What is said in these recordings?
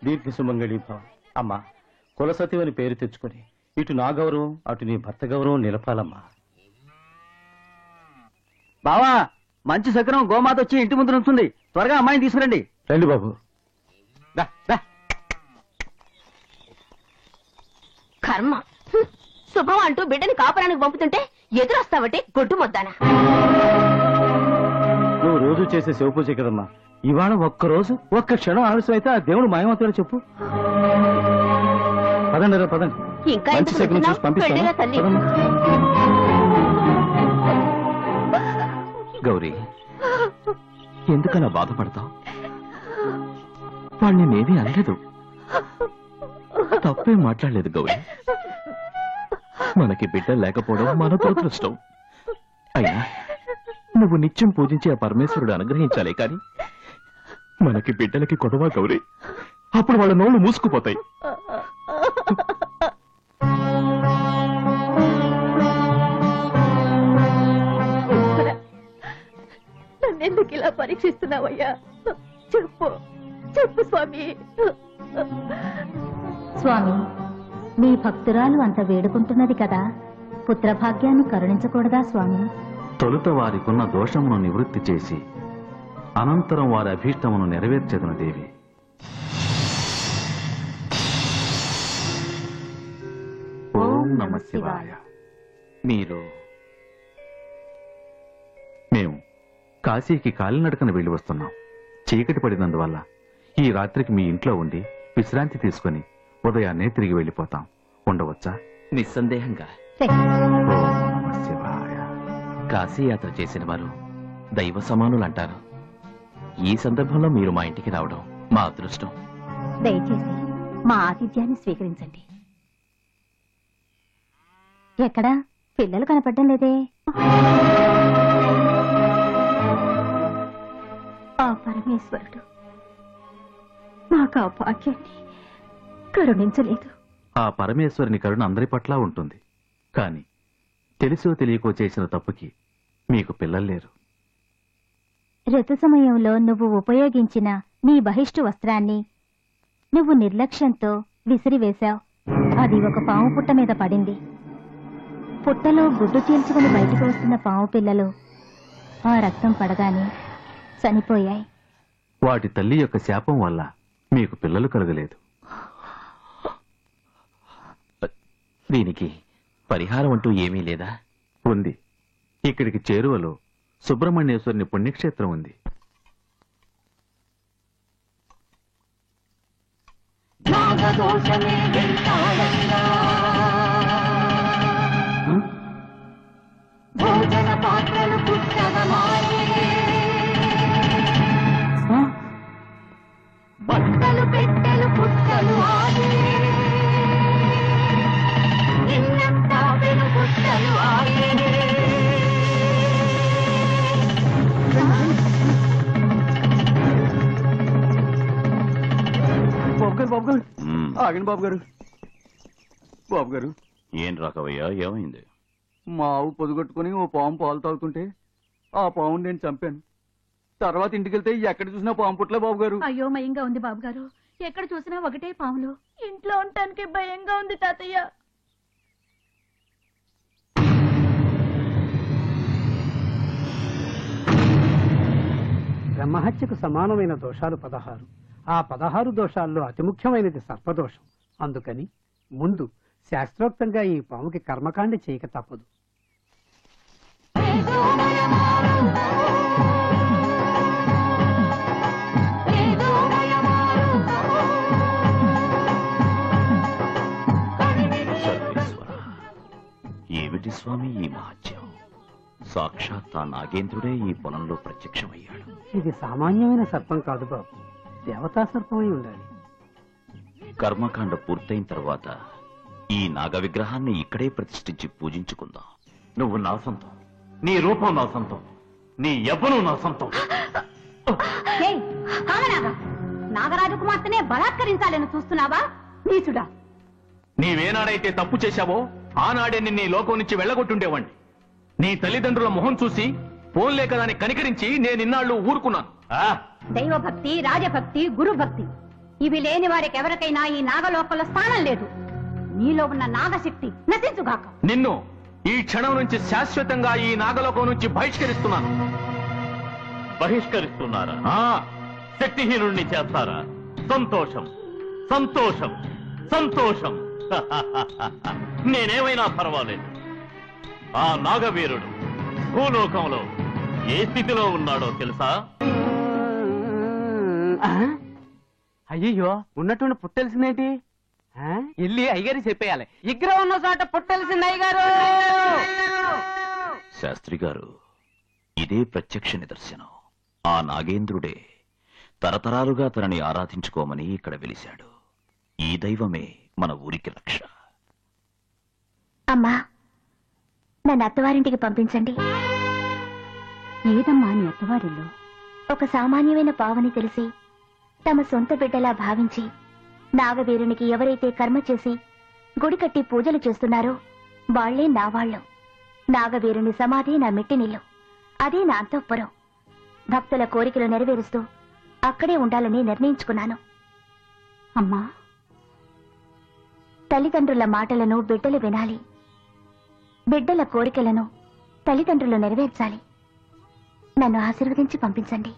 దీర్ఘ సుమంగళి భవ. అమ్మా, కులసతి అని పేరు తెచ్చుకొని ఇటు నా గౌరవం అటు నీ భర్త గౌరవం నిలపాలమ్మా. బావా, మంచి సకరం గోమాత వచ్చి ఇంటి ముందు నుంచుంది. త్వరగా అమ్మాయిని తీసుకురండి. రండి బాబు. కర్మ, శుభం అంటూ బిడ్డని కాపురానికి పంపుతుంటే ఎదురొస్తావటే గొడ్డు మొద్దానా. నువ్వు రోజు చేసే శివపూజ కదమ్మా, ఇవాళ ఒక్కరోజు ఒక్క క్షణం ఆలస్యం అయితే ఆ దేవుడు మాయమవుతాడో చెప్పు. పదండి పదండి, ఇంకా మంచి శకునం చూసి పంపిస్తాను. తల్లి గౌరీ, ఎందుకలా బాధపడతావు? వాణ్ణి నేనే అనలేదు, తప్పేం మాట్లాడలేదు గౌరీ. మనకి బిడ్డ లేకపోవడం మన దురదృష్టం. అయినా నువ్వు నిత్యం పూజించే ఆ పరమేశ్వరుడు అనుగ్రహించాలి కానీ మనకి బిడ్డలకి కొదవా గౌరీ. అప్పుడు వాళ్ళ నోళ్లు మూసుకుపోతాయి. నన్నెందుకు ఇలా పరీక్షిస్తున్నావయ్యా? చెప్పు చెప్పు స్వామి. స్వామి, మీ భక్తురాలు అంత వేడుకుంటున్నది కదా, పుత్రభాగ్యాన్ని కరుణించకూడదా స్వామి? తొలుత వారికున్న దోషమును నివృత్తి చేసి అనంతరం వారి అభీష్టమును నెరవేర్చెదను దేవి. ఓం నమ శివాయ. మేము కాశీకి కాలినడకన వెళ్లి వస్తున్నాం. చీకటి పడినందువల్ల ఈ రాత్రికి మీ ఇంట్లో ఉండి విశ్రాంతి తీసుకుని ఉదయాన్నే తిరిగి వెళ్ళిపోతాం. ఉండవచ్చా? నిస్సందేహంగా. ఓం నమ శివాయ. కాశీయాత్ర చేసిన వారు దైవ సమానులంటారు. ఈ సందర్భంలో మీరు మా ఇంటికి రావడం మా అదృష్టం. దయచేసి మా ఆతిథ్యాన్ని స్వీకరించండి. ఎక్కడా పిల్లలు కనపడడం లేదే? ఆ పరమేశ్వరుడు మాకు ఆ భాగ్యాన్ని కరుణించలేదు. ఆ పరమేశ్వరుని కరుణ అందరి పట్ల ఉంటుంది. కాని తెలుసో తెలియకో చేసిన తప్పుకి మీకు పిల్లలు లేరు. ఋతు సమయంలో నువ్వు ఉపయోగించిన నీ బహిష్టు వస్త్రాన్ని నువ్వు నిర్లక్ష్యంతో విసిరివేశావు. అది ఒక పాము పుట్ట మీద పడింది. పుట్టలో గుడ్డు చీల్చుకుని బయటకు వస్తున్న పాము పిల్లలు ఆ రక్తం పడగానే చనిపోయాయి. వాటి తల్లి యొక్క శాపం వల్ల మీకు పిల్లలు కలగలేదు. దీనికి పరిహారం అంటూ ఏమీ లేదా? ఉంది. ఇక్కడికి చేరువలో సుబ్రహ్మణ్యేశ్వరుని పుణ్యక్షేత్రం ఉంది. బట్టలు పెట్టెలు పుట్టలు ఆగే, నిన్నంతా పుట్టలు ఆగే. బాబు గారు ఆగండి బాబు గారు. బాబు గారు, ఏం రాకవయ్యా, ఏమైంది? మా ఆవు పొదుగొట్టుకుని ఓ పాము పాలు తాగుతుంటే ఆ పాము నేను చంపాను. తర్వాత ఇంటికెళ్తే ఎక్కడ చూసినా పాము పుట్లే బాబు గారు. అయ్యో మయంగా ఉంది బాబు గారు. ఎక్కడ చూసినా ఒకటే పాములు. ఇంట్లో ఉండటానికి భయంగా ఉంది తాతయ్య. బ్రహ్మహత్యకు సమానమైన దోషాలు 16. ఆ 16 దోషాల్లో అతి ముఖ్యమైనది సర్పదోషం. అందుకని ముందు శాస్త్రోక్తంగా ఈ పాముకి కర్మకాండ చేయక తప్పదు. ఏమిటి స్వామి ఈ మహత్యం? సాక్షాత్ ఆ నాగేంద్రుడే ఈ పొలంలో ప్రత్యక్షమయ్యాడు. ఇది సామాన్యమైన సర్పం కాదు బాబు, దేవతా సర్పమై ఉండాలి. కర్మకాండ పూర్తయిన తర్వాత ఈ నాగ విగ్రహాన్ని ఇక్కడే ప్రతిష్ఠించి పూజించుకుందాం. నువ్వు నా సొంతం, నీ రూపం నా సొంతం, నీ యవ్వనం నా సొంతం. నాగరాజు కుమార్తెనే బలాత్కరించాలని చూస్తున్నావా నీచుడా? నీవేనాడైతే తప్పు చేశావో ఆనాడే నిన్ను ఈ లోకం నుంచి వెళ్ళగొట్టుండేవాణ్ణి. నీ తల్లిదండ్రుల మొహం చూసి పోన్లే కదా అని కనికరించి నేను ఇన్నాళ్ళు ఊరుకున్నాను. దైవభక్తి, రాజభక్తి, గురుభక్తి ఇవి లేని వారికి ఎవరికైనా ఈ నాగలోకంలో స్థానం లేదు. నీలో ఉన్న నాగశక్తి నశించుగాక. నిన్ను ఈ క్షణం నుంచి శాశ్వతంగా ఈ నాగలోకం నుంచి బహిష్కరిస్తున్నాను. బహిష్కరిస్తున్నారా? శక్తిహీనుణ్ణి చేస్తారా? సంతోషం, సంతోషం, సంతోషం. నేనేమైనా పర్వాలేదు. ఆ నాగవీరుడు భూలోకంలో ఏ స్థితిలో ఉన్నాడో తెలుసా? అయ్యో, ఉన్నట్టుండి పుట్టెలిసిందేంటి? ఇల్లి అయ్యగారి చెప్పేయాలి. విగ్రహం ఉన్న చోట పుట్టెలిసింది అయ్యగారు. శాస్త్రి గారు, ఇదే ప్రత్యక్ష నిదర్శనం. ఆ నాగేంద్రుడే తరతరాలుగా తనని ఆరాధించుకోమని ఇక్కడ వెలిశాడు. ఈ దైవమే మన ఊరికి రక్ష. అమ్మా, నన్ను అత్తవారింటికి పంపించండి. ఏదమ్మా నీ అత్తవారిల్లు? ఒక సామాన్యమైన పావని తెలిసి తమ సొంత బిడ్డలా భావించి నాగవీరునికి ఎవరైతే కర్మ చేసి గుడి కట్టి పూజలు చేస్తున్నారో వాళ్లే నా వాళ్ళు. నాగవీరుని సమాధి నా మెట్టినిల్లు, అదే నా అంతఃపురం. భక్తుల కోరికలు నెరవేరుస్తూ అక్కడే ఉండాలని నిర్ణయించుకున్నాను. అమ్మా, తల్లిదండ్రుల మాటలను బిడ్డలు వినాలి. బిడ్డల కోరికలను తల్లిదండ్రులు నెరవేర్చాలి. నన్ను ఆశీర్వదించి పంపించండి.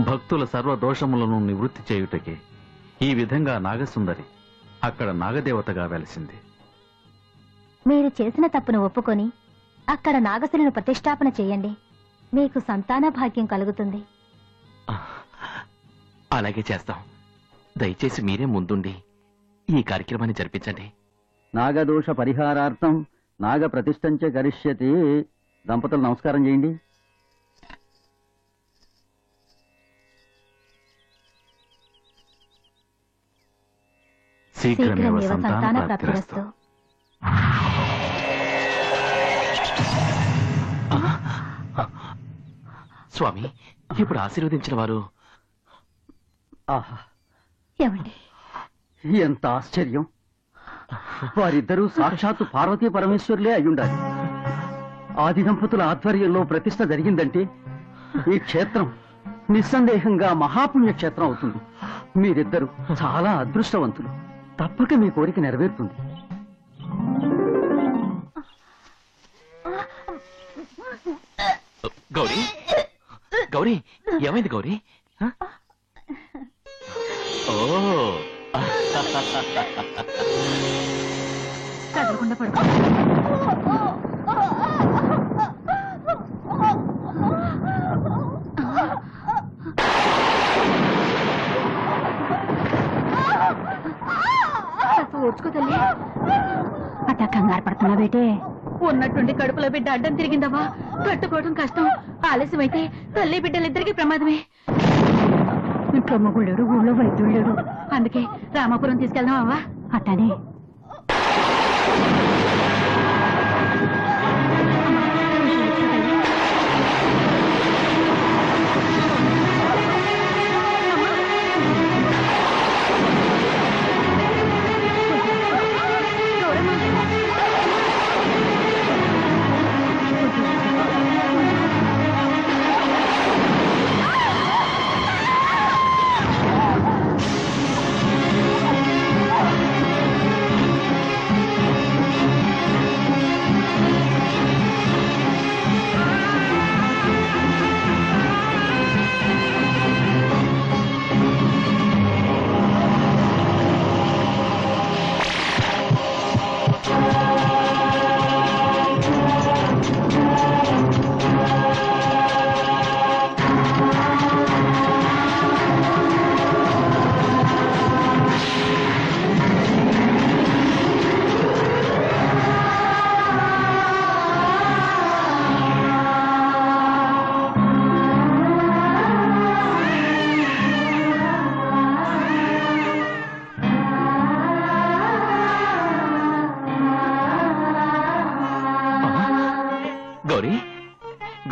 భక్తుల సర్వదోషములను నివృత్తి చేయుటకే ఈ విధంగా నాగసుందరి అక్కడ నాగదేవతగా వెలసింది. మీరు చేసిన తప్పును ఒప్పుకొని అక్కడ నాగసులను ప్రతిష్టాపన చేయండి. మీకు సంతాన భాగ్యం కలుగుతుంది. అలాగే చేస్తాం. దయచేసి మీరే ముందుండి ఈ కార్యక్రమాన్ని జరిపించండి. నాగదోష పరిహారార్థం నాగ ప్రతిష్టంచ గరిష్యతి. దంపతులు నమస్కారం చేయండి. శీఘ్రమేవ సంతాన సంతాన ప్రాప్తిరస్తు. ప్రాప్తిరస్తు. స్వామి, ఇప్పుడు ఆశీర్వదించిన వారు ఆహా, ఏమండి, ఎంత ఆశ్చర్యం! వారిద్దరూ సాక్షాత్తు పార్వతీ పరమేశ్వరులే అయ్యుండాలి. ఆది దంపతుల ఆధ్వర్యంలో ప్రతిష్ట జరిగిందంటే ఈ క్షేత్రం నిస్సందేహంగా మహాపుణ్య క్షేత్రం అవుతుంది. మీరిద్దరూ చాలా అదృష్టవంతులు. తప్పక మీ కోరిక నెరవేరుతుంది. గౌరీ, గౌరీ, ఏమైంది గౌరీ? ఓ, కదలకుండా పడుకో. ఓర్చుకో తల్లి. అట్ట కంగారు పడుతున్నా బేటే. ఉన్నట్టుండి కడుపులో బిడ్డ అడ్డం తిరిగిందవ్వా. కట్టుకోవడం కష్టం. ఆలస్యమైతే తల్లి బిడ్డలిద్దరికీ ప్రమాదమే. ఇంట్లో మొగుళ్ళుడు, ఊళ్ళో వైద్యుడు. అందుకే రామాపురం తీసుకెళ్దాం అవ్వా. అట్టనే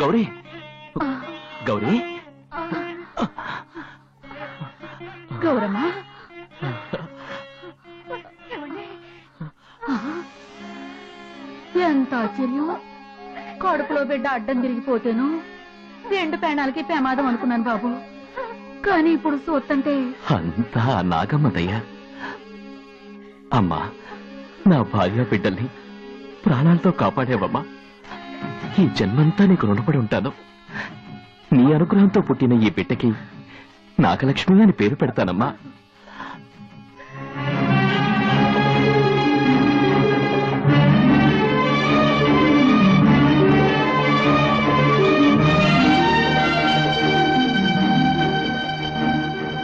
గౌరీ గౌరీ గౌరమ్మ ఎంత ఆశ్చర్యం. కడుపులో బిడ్డ అడ్డం తిరిగిపోతేను 2 ప్రాణాలకి ప్రమాదం అనుకున్నాను బాబు. కానీ ఇప్పుడు చూస్తుంటే అంతా నాగమ్మదయ్యా. అమ్మా, నా భార్య బిడ్డల్ని ప్రాణాలతో కాపాడావమ్మా. ఈ జన్మంతా నీకు రుణపడి ఉంటాను. నీ అనుగ్రహంతో పుట్టిన ఈ బిడ్డకి నాగలక్ష్మి అని పేరు పెడతానమ్మా.